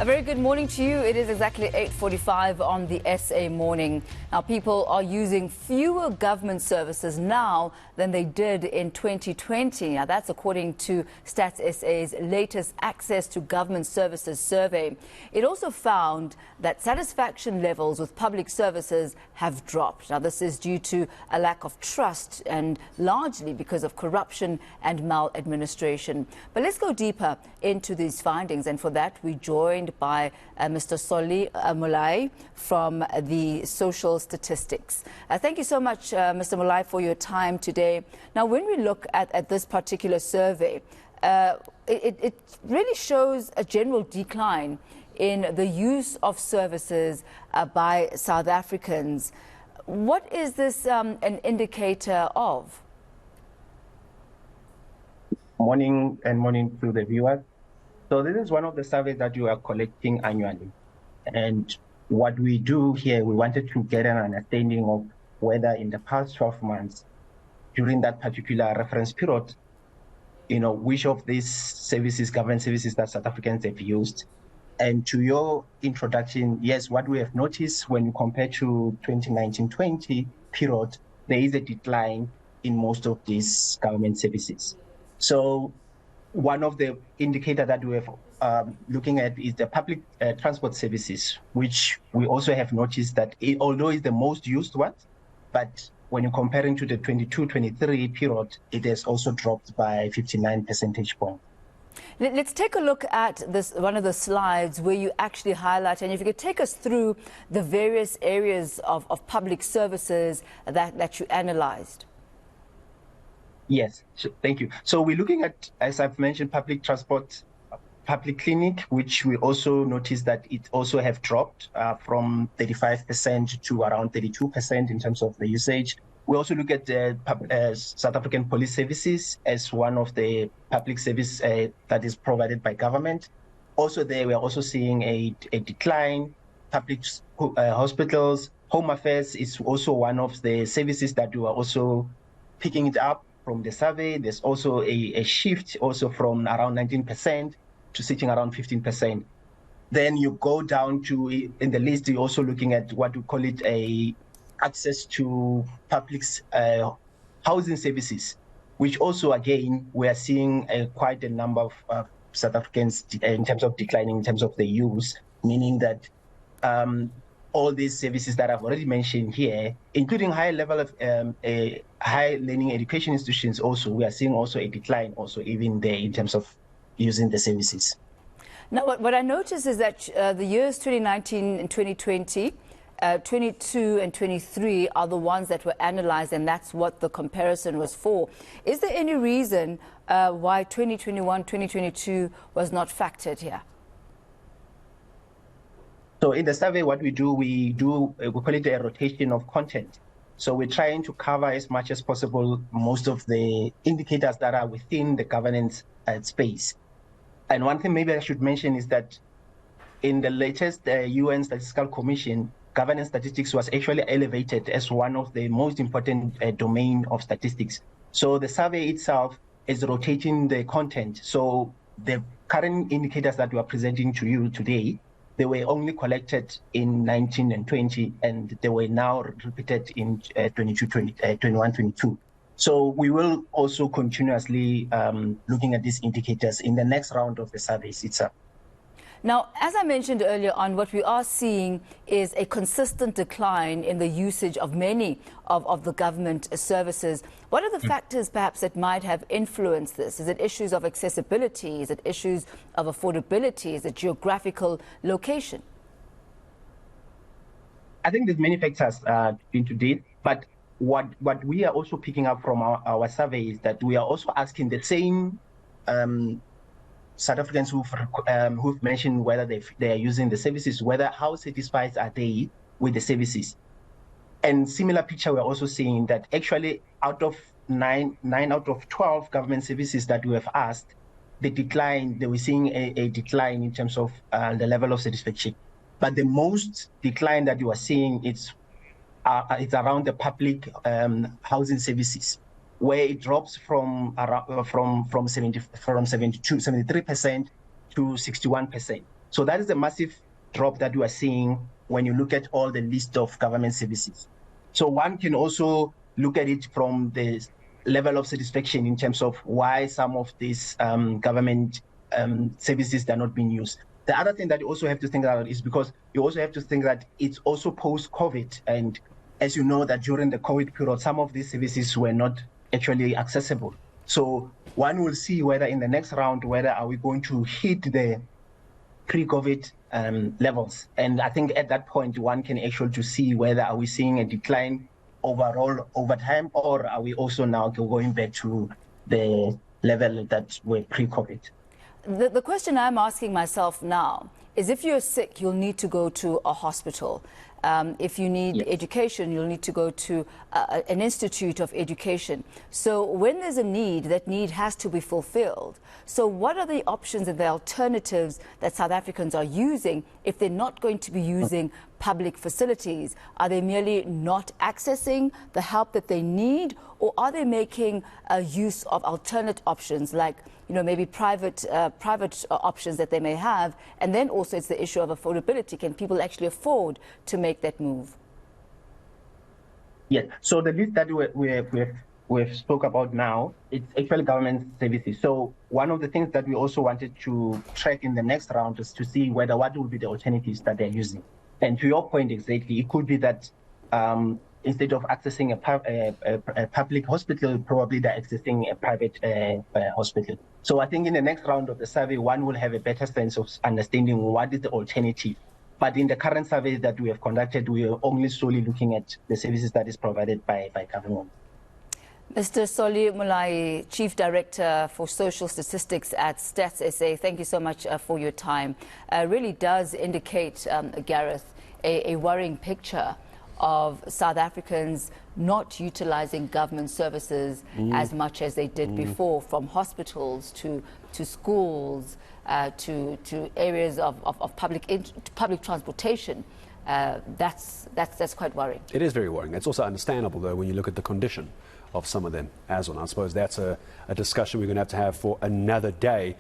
A very good morning to you. It is exactly 8:45 on the SA Morning. Now, people are using fewer government services now than they did in 2020. Now, that's according to Stats SA's latest Access to Government Services survey. It also found that satisfaction levels with public services have dropped. Now, this is due to a lack of trust and largely because of corruption and maladministration. But let's go deeper into these findings, and for that we joined by Mr. Molayi from the Social Statistics. Thank you so much, Mr. Molayi, for your time today. Now, when we look at this particular survey, it really shows a general decline in the use of services by South Africans. What is this an indicator of? Morning to the viewers. So this is one of the surveys that you are collecting annually. And what we do here, we wanted to get an understanding of whether in the past 12 months, during that particular reference period, which of these services, government services that South Africans have used. And to your introduction, yes, what we have noticed when you compare to 2019-20 period, there is a decline in most of these government services. So one of the indicators that we have looking at is the public transport services, which we also have noticed that although it's the most used one, but when you're comparing to the 22-23 period, it has also dropped by 59 percentage points. Let's take a look at this, one of the slides where you actually highlight, and if you could take us through the various areas of public services that you analyzed. Yes, thank you. So we're looking at, as I've mentioned, public transport, public clinic, which we also noticed that it also have dropped from 35% to around 32% in terms of the usage. We also look at the South African police services as one of the public service that is provided by government. Also there, we are also seeing a decline. Public hospitals, home affairs is also one of the services that we are also picking it up from the survey. There's also a shift also from around 19% to sitting around 15%. Then you go down to, in the list, you're also looking at what we call it a access to public housing services, which also, again, we are seeing quite a number of South Africans in terms of declining in terms of the use, meaning that all these services that I've already mentioned here, including high level of high learning education institutions also, we are seeing also a decline also even there in terms of using the services. Now, what I noticed is that the years 2019 and 2020, 22 and 23 are the ones that were analyzed, and that's what the comparison was for. Is there any reason why 2021, 2022 was not factored here? So in the survey, what we call it a rotation of content. So we're trying to cover as much as possible most of the indicators that are within the governance space. And one thing maybe I should mention is that in the latest UN Statistical Commission, governance statistics was actually elevated as one of the most important domain of statistics. So the survey itself is rotating the content. So the current indicators that we are presenting to you today, they were only collected in 19 and 20, and they were now repeated in 22, 21, 22. So we will also continuously looking at these indicators in the next round of the surveys itself. Now, as I mentioned earlier on, what we are seeing is a consistent decline in the usage of many of the government services. What are the factors perhaps that might have influenced this? Is it issues of accessibility? Is it issues of affordability? Is it geographical location? I think there's many factors into this, but what we are also picking up from our survey is that we are also asking the same South Africans who've mentioned whether they are using the services, how satisfied are they with the services. And similar picture, we're also seeing that actually out of 9 out of 12 government services that we have asked, they were seeing a decline in terms of the level of satisfaction. But the most decline that you are seeing, it's around the public housing services, where it drops from 73% to 61%. So that is a massive drop that we are seeing when you look at all the list of government services. So one can also look at it from the level of satisfaction in terms of why some of these government services are not being used. The other thing that you also have to think about is because you also have to think that it's also post-COVID. And as you know, that during the COVID period, some of these services were not actually accessible. So one will see whether in the next round, whether are we going to hit the pre-COVID levels. And I think at that point, one can actually to see whether are we seeing a decline overall over time, or are we also now going back to the level that were pre-COVID? The question I'm asking myself now is, if you're sick, you'll need to go to a hospital. If you need education, you'll need to go to an institute of education. So when there's a need, that need has to be fulfilled. So what are the options and the alternatives that South Africans are using if they're not going to be using public facilities? Are they merely not accessing the help that they need, or are they making use of alternate options like, you know, maybe private options that they may have? And then also it's the issue of affordability. Can people actually afford to make that move? Yes. So the list that we've spoke about now, it's actually government services. So one of the things that we also wanted to track in the next round is to see whether what will be the alternatives that they're using. And to your point exactly, it could be that instead of accessing a public hospital, probably they're accessing a private hospital. So I think in the next round of the survey, one will have a better sense of understanding what is the alternative. But in the current survey that we have conducted, we are only solely looking at the services that is provided by government. Mr. Molayi, Chief Director for Social Statistics at Stats SA, thank you so much for your time. Really does indicate, Gareth, a worrying picture of South Africans not utilizing government services as much as they did before, from hospitals to schools to areas of public transportation. That's quite worrying. It is very worrying. It's also understandable, though, when you look at the condition of some of them as well. I suppose that's a discussion we're going to have for another day.